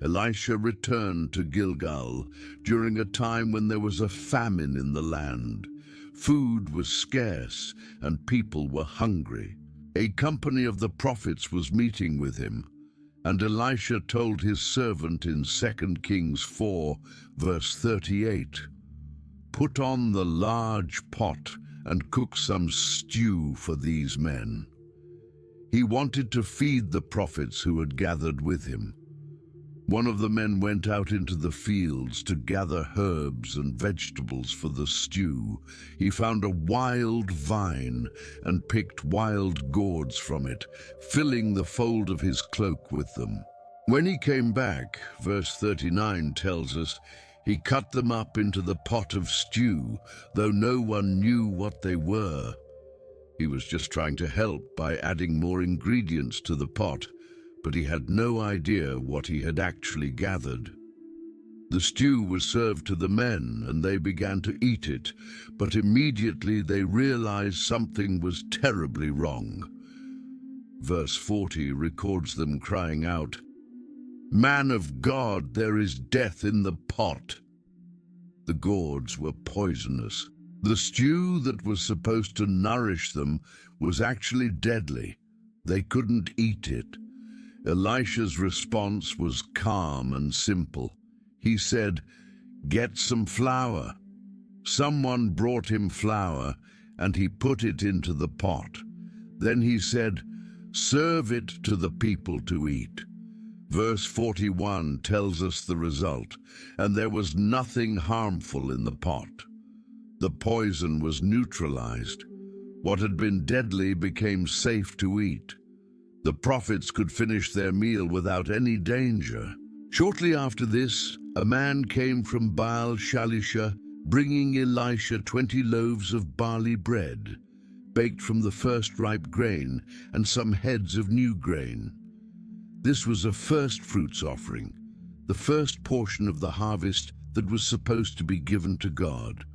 Elisha returned to Gilgal during a time when there was a famine in the land. Food was scarce and people were hungry. A company of the prophets was meeting with him, and Elisha told his servant in 2 Kings 4, verse 38, "Put on the large pot and cook some stew for these men." He wanted to feed the prophets who had gathered with him. One of the men went out into the fields to gather herbs and vegetables for the stew. He found a wild vine and picked wild gourds from it, filling the fold of his cloak with them. When he came back, verse 39 tells us, he cut them up into the pot of stew, though no one knew what they were. He was just trying to help by adding more ingredients to the pot, but he had no idea what he had actually gathered. The stew was served to the men, and they began to eat it, but immediately they realized something was terribly wrong. Verse 40 records them crying out, "Man of God, there is death in the pot." The gourds were poisonous. The stew that was supposed to nourish them was actually deadly. They couldn't eat it. Elisha's response was calm and simple. He said, "Get some flour." Someone brought him flour, and he put it into the pot. Then he said, "Serve it to the people to eat." Verse 41 tells us the result, and there was nothing harmful in the pot. The poison was neutralized. What had been deadly became safe to eat. The prophets could finish their meal without any danger. Shortly after this, a man came from Baal-Shalisha, bringing Elisha 20 loaves of barley bread, baked from the first ripe grain, and some heads of new grain. This was a first fruits offering, the first portion of the harvest that was supposed to be given to God.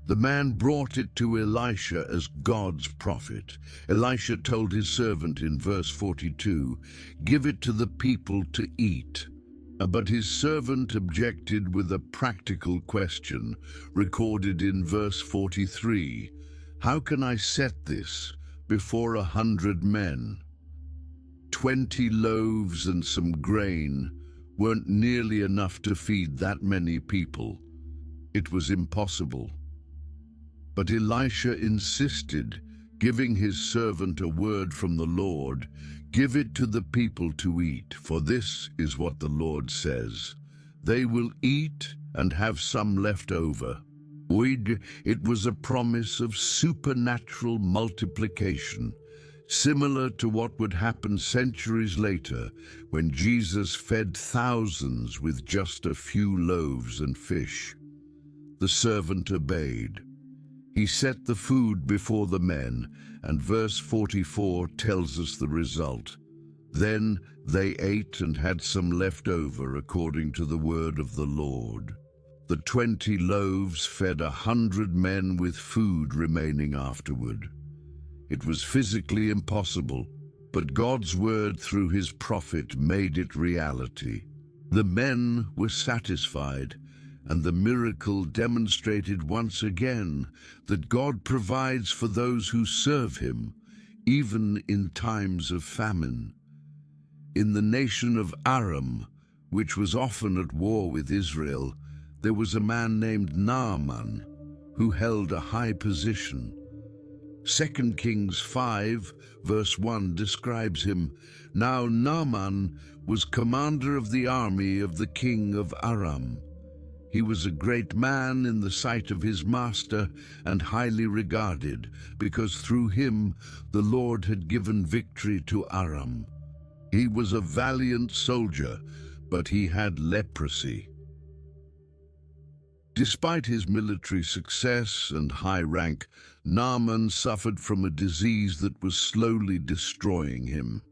The man brought it to Elisha as God's prophet. Elisha told his servant in verse 42, "Give it to the people to eat." But his servant objected with a practical question, recorded in verse 43. "How can I set this before 100 men?" 20 loaves and some grain weren't nearly enough to feed that many people. It was impossible. But Elisha insisted, giving his servant a word from the Lord, "Give it to the people to eat, for this is what the Lord says. They will eat and have some left over." It was a promise of supernatural multiplication, similar to what would happen centuries later when Jesus fed thousands with just a few loaves and fish. The servant obeyed. He set the food before the men, and verse 44 tells us the result. Then they ate and had some left over according to the word of the Lord. The 20 loaves fed 100 men with food remaining afterward. It was physically impossible, but God's word through his prophet made it reality. The men were satisfied, And the miracle demonstrated once again that God provides for those who serve him, even in times of famine. In the nation of Aram, which was often at war with Israel, there was a man named Naaman, who held a high position. 2 Kings 5, verse 1 describes him. Now Naaman was commander of the army of the king of Aram. He was a great man in the sight of his master and highly regarded, because through him the Lord had given victory to Aram. He was a valiant soldier, but he had leprosy. Despite his military success and high rank, Naaman suffered from a disease that was slowly destroying him.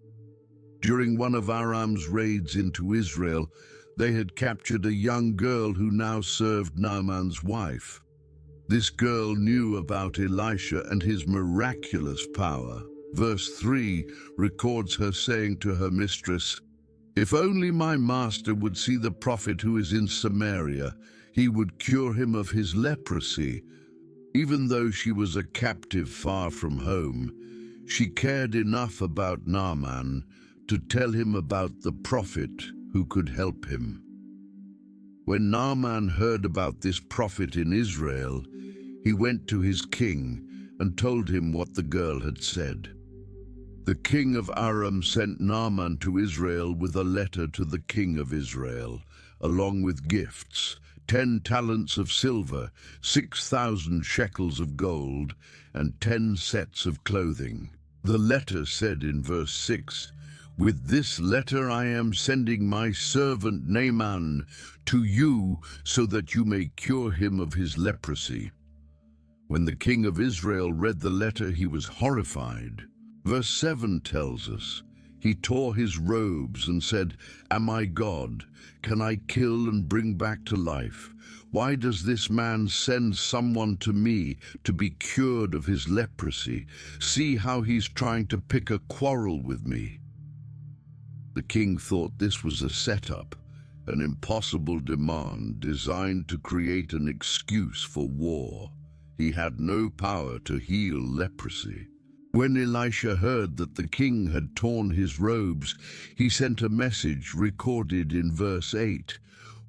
During one of Aram's raids into Israel, they had captured a young girl who now served Naaman's wife. This girl knew about Elisha and his miraculous power. Verse 3 records her saying to her mistress, "If only my master would see the prophet who is in Samaria, he would cure him of his leprosy." Even though she was a captive far from home, she cared enough about Naaman to tell him about the prophet who could help him. When Naaman heard about this prophet in Israel, he went to his king and told him what the girl had said. The king of Aram sent Naaman to Israel with a letter to the king of Israel, along with gifts, 10 talents of silver, 6,000 shekels of gold, and 10 sets of clothing. The letter said in verse 6, "With this letter I am sending my servant Naaman to you so that you may cure him of his leprosy." When the king of Israel read the letter, he was horrified. Verse 7 tells us, "He tore his robes and said, 'Am I God? Can I kill and bring back to life? Why does this man send someone to me to be cured of his leprosy? See how he's trying to pick a quarrel with me.'" The king thought this was a setup, an impossible demand designed to create an excuse for war. He had no power to heal leprosy. When Elisha heard that the king had torn his robes, he sent a message recorded in verse 8.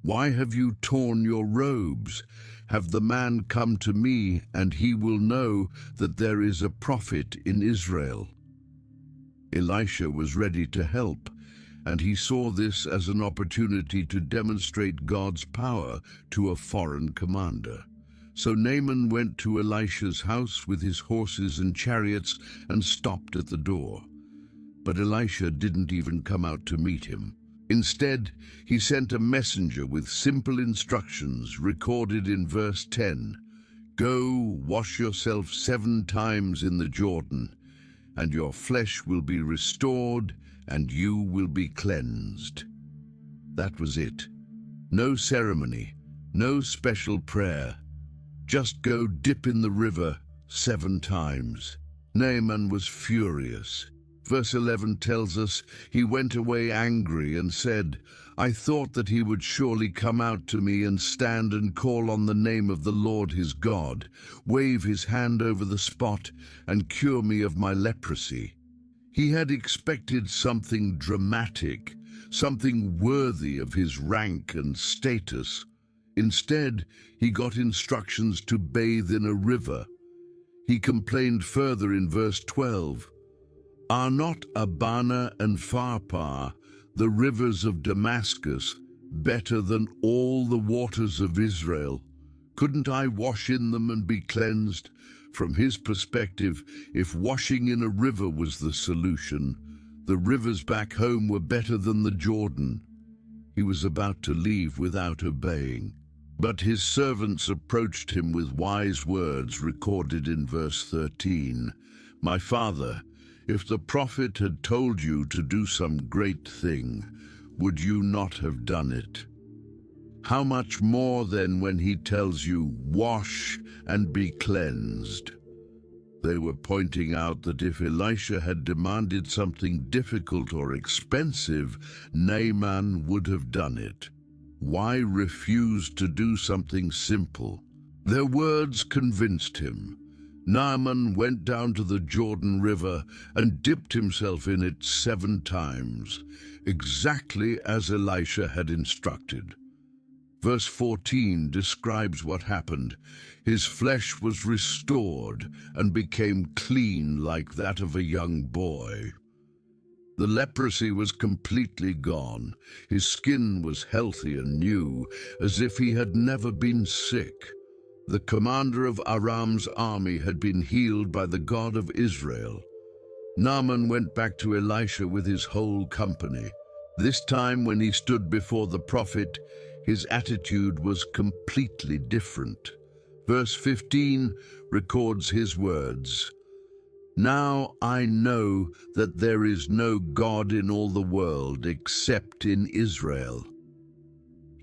"Why have you torn your robes? Have the man come to me, and he will know that there is a prophet in Israel." Elisha was ready to help, and he saw this as an opportunity to demonstrate God's power to a foreign commander. So Naaman went to Elisha's house with his horses and chariots and stopped at the door. But Elisha didn't even come out to meet him. Instead, he sent a messenger with simple instructions recorded in verse 10. "Go, wash yourself 7 times in the Jordan, and your flesh will be restored, and you will be cleansed." That was it. No ceremony, no special prayer. Just go dip in the river 7 times. Naaman was furious. Verse 11 tells us, "He went away angry and said, 'I thought that he would surely come out to me and stand and call on the name of the Lord his God, wave his hand over the spot, and cure me of my leprosy.'" He had expected something dramatic, something worthy of his rank and status. Instead, he got instructions to bathe in a river. He complained further in verse 12, "Are not Abana and Pharpar, the rivers of Damascus, better than all the waters of Israel? Couldn't I wash in them and be cleansed?" From his perspective, if washing in a river was the solution, the rivers back home were better than the Jordan. He was about to leave without obeying. But his servants approached him with wise words recorded in verse 13. "My father, if the prophet had told you to do some great thing, would you not have done it? How much more then when he tells you, 'Wash and be cleansed'?" They were pointing out that if Elisha had demanded something difficult or expensive, Naaman would have done it. Why refuse to do something simple? Their words convinced him. Naaman went down to the Jordan River and dipped himself in it 7 times, exactly as Elisha had instructed. Verse 14 describes what happened. His flesh was restored and became clean like that of a young boy. The leprosy was completely gone. His skin was healthy and new, as if he had never been sick. The commander of Aram's army had been healed by the God of Israel. Naaman went back to Elisha with his whole company. This time, when he stood before the prophet, his attitude was completely different. Verse 15 records his words. Now I know that there is no God in all the world except in Israel.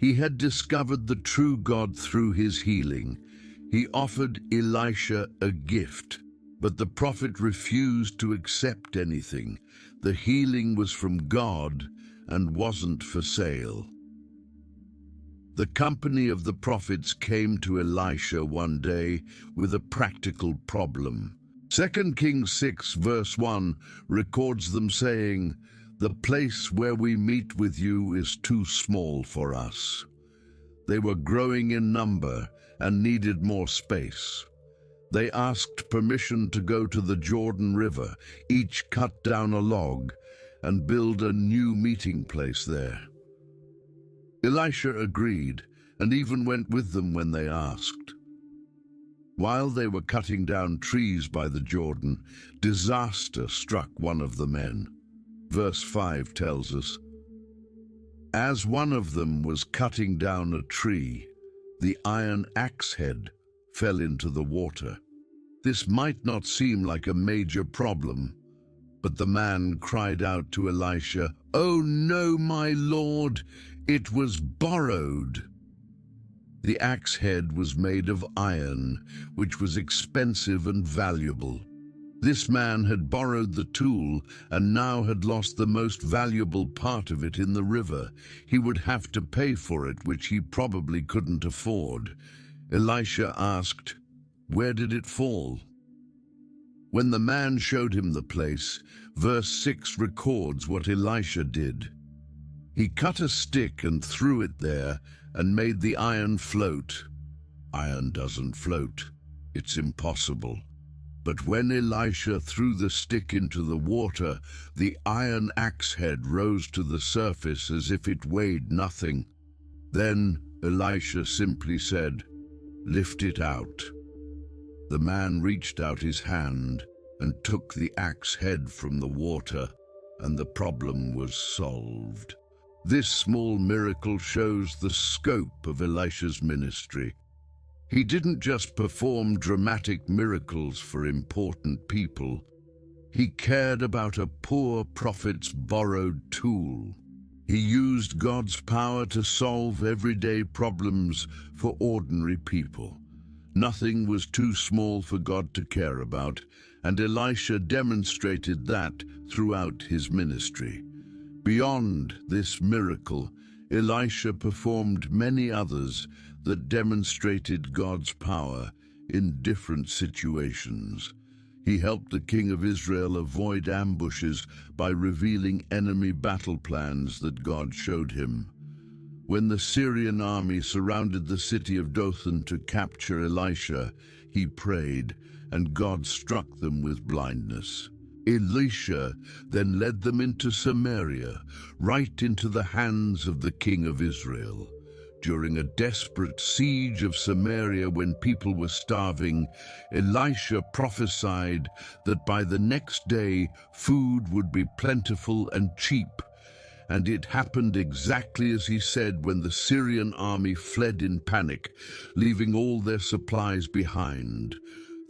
He had discovered the true God through his healing. He offered Elisha a gift, but the prophet refused to accept anything. The healing was from God and wasn't for sale. The company of the prophets came to Elisha one day with a practical problem. 2 Kings 6 verse 1 records them saying, "The place where we meet with you is too small for us." They were growing in number and needed more space. They asked permission to go to the Jordan River, each cut down a log, and build a new meeting place there. Elisha agreed and even went with them when they asked. While they were cutting down trees by the Jordan, disaster struck one of the men. Verse 5 tells us, as one of them was cutting down a tree, the iron axe head fell into the water. This might not seem like a major problem, but the man cried out to Elisha, "Oh no, my lord, it was borrowed." The axe head was made of iron, which was expensive and valuable. This man had borrowed the tool and now had lost the most valuable part of it in the river. He would have to pay for it, which he probably couldn't afford. Elisha asked, "Where did it fall?" When the man showed him the place, verse 6 records what Elisha did. He cut a stick and threw it there and made the iron float. Iron doesn't float. It's impossible. But when Elisha threw the stick into the water, the iron axe head rose to the surface as if it weighed nothing. Then Elisha simply said, "Lift it out." The man reached out his hand and took the axe head from the water, and the problem was solved. This small miracle shows the scope of Elisha's ministry. He didn't just perform dramatic miracles for important people. He cared about a poor prophet's borrowed tool. He used God's power to solve everyday problems for ordinary people. Nothing was too small for God to care about, and Elisha demonstrated that throughout his ministry. Beyond this miracle, Elisha performed many others that demonstrated God's power in different situations. He helped the king of Israel avoid ambushes by revealing enemy battle plans that God showed him. When the Syrian army surrounded the city of Dothan to capture Elisha, he prayed, and God struck them with blindness. Elisha then led them into Samaria, right into the hands of the king of Israel. During a desperate siege of Samaria when people were starving, Elisha prophesied that by the next day food would be plentiful and cheap. And it happened exactly as he said when the Syrian army fled in panic, leaving all their supplies behind.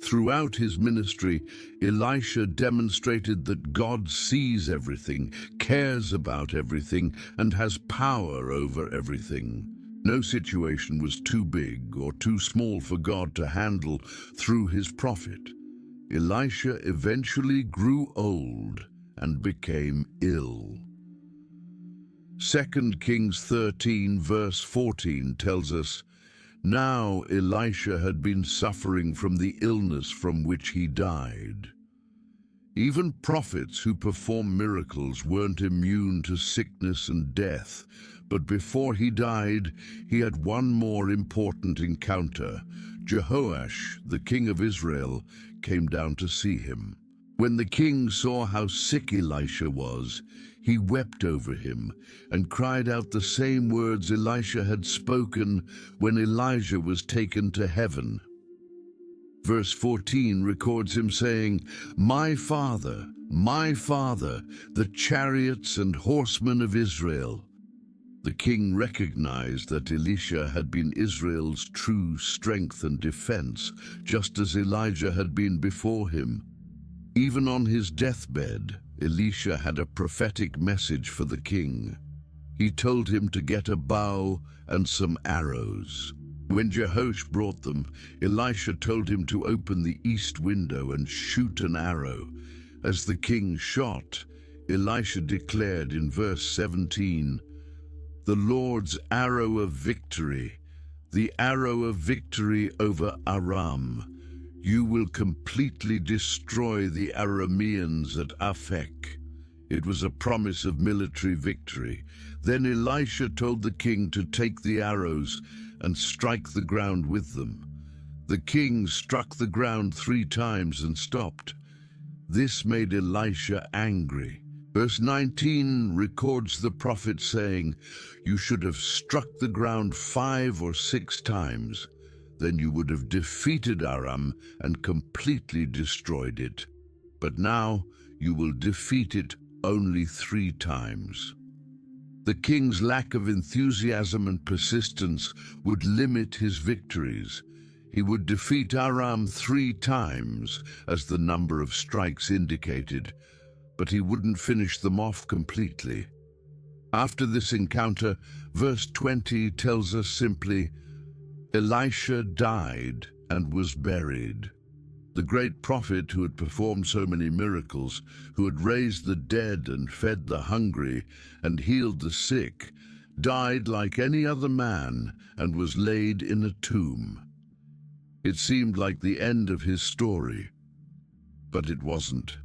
Throughout his ministry, Elisha demonstrated that God sees everything, cares about everything, and has power over everything. No situation was too big or too small for God to handle through his prophet. Elisha eventually grew old and became ill. 2 Kings 13 verse 14 tells us, "Now Elisha had been suffering from the illness from which he died." Even prophets who perform miracles weren't immune to sickness and death, but before he died, he had one more important encounter. Jehoash, the king of Israel, came down to see him. When the king saw how sick Elisha was, he wept over him and cried out the same words Elisha had spoken when Elijah was taken to heaven. Verse 14 records him saying, my father, the chariots and horsemen of Israel." The king recognized that Elisha had been Israel's true strength and defense, just as Elijah had been before him. Even on his deathbed, Elisha had a prophetic message for the king. He told him to get a bow and some arrows. When Jehoash brought them, Elisha told him to open the east window and shoot an arrow. As the king shot, Elisha declared in verse 17, "The Lord's arrow of victory, the arrow of victory over Aram. You will completely destroy the Arameans at Aphek." It was a promise of military victory. Then Elisha told the king to take the arrows and strike the ground with them. The king struck the ground 3 times and stopped. This made Elisha angry. Verse 19 records the prophet saying, "You should have struck the ground 5 or 6 times. Then you would have defeated Aram and completely destroyed it. But now you will defeat it only 3 times." The king's lack of enthusiasm and persistence would limit his victories. He would defeat Aram 3 times, as the number of strikes indicated, but he wouldn't finish them off completely. After this encounter, verse 20 tells us simply, Elisha died and was buried. The great prophet who had performed so many miracles, who had raised the dead and fed the hungry and healed the sick, died like any other man and was laid in a tomb. It seemed like the end of his story, but it wasn't.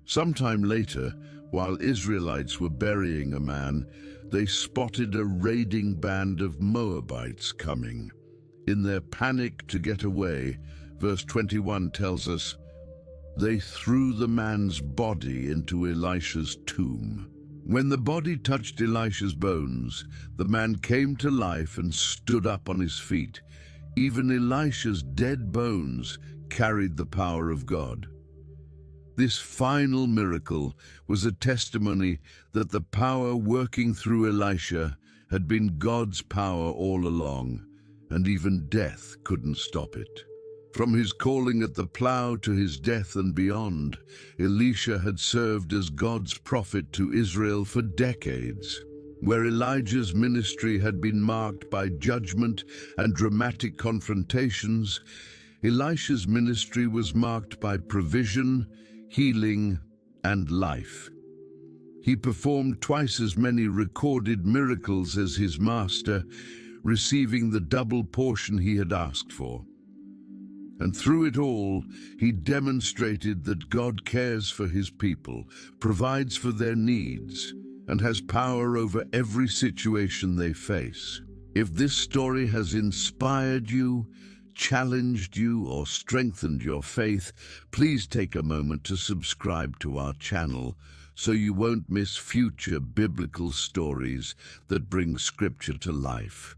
Sometime later, while Israelites were burying a man, they spotted a raiding band of Moabites coming. In their panic to get away, verse 21 tells us, they threw the man's body into Elisha's tomb. When the body touched Elisha's bones, the man came to life and stood up on his feet. Even Elisha's dead bones carried the power of God. This final miracle was a testimony that the power working through Elisha had been God's power all along, and even death couldn't stop it. From his calling at the plow to his death and beyond, Elisha had served as God's prophet to Israel for decades. Where Elijah's ministry had been marked by judgment and dramatic confrontations, Elisha's ministry was marked by provision, healing, and life. He performed twice as many recorded miracles as his master, receiving the double portion he had asked for. And through it all, he demonstrated that God cares for his people, provides for their needs, and has power over every situation they face. If this story has inspired you, challenged you, or strengthened your faith, please take a moment to subscribe to our channel so you won't miss future biblical stories that bring Scripture to life.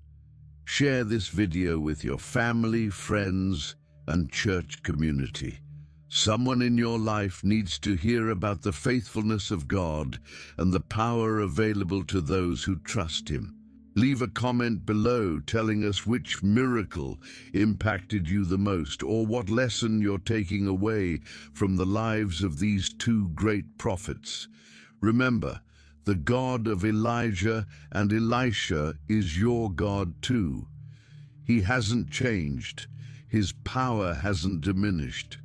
Share this video with your family, friends, and church community. Someone in your life needs to hear about the faithfulness of God and the power available to those who trust Him. Leave a comment below telling us which miracle impacted you the most, or what lesson you're taking away from the lives of these 2 great prophets. Remember, the God of Elijah and Elisha is your God too. He hasn't changed. His power hasn't diminished.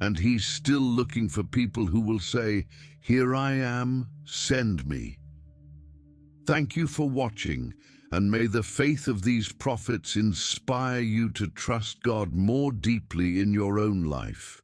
And He's still looking for people who will say, "Here I am, send me." Thank you for watching, and may the faith of these prophets inspire you to trust God more deeply in your own life.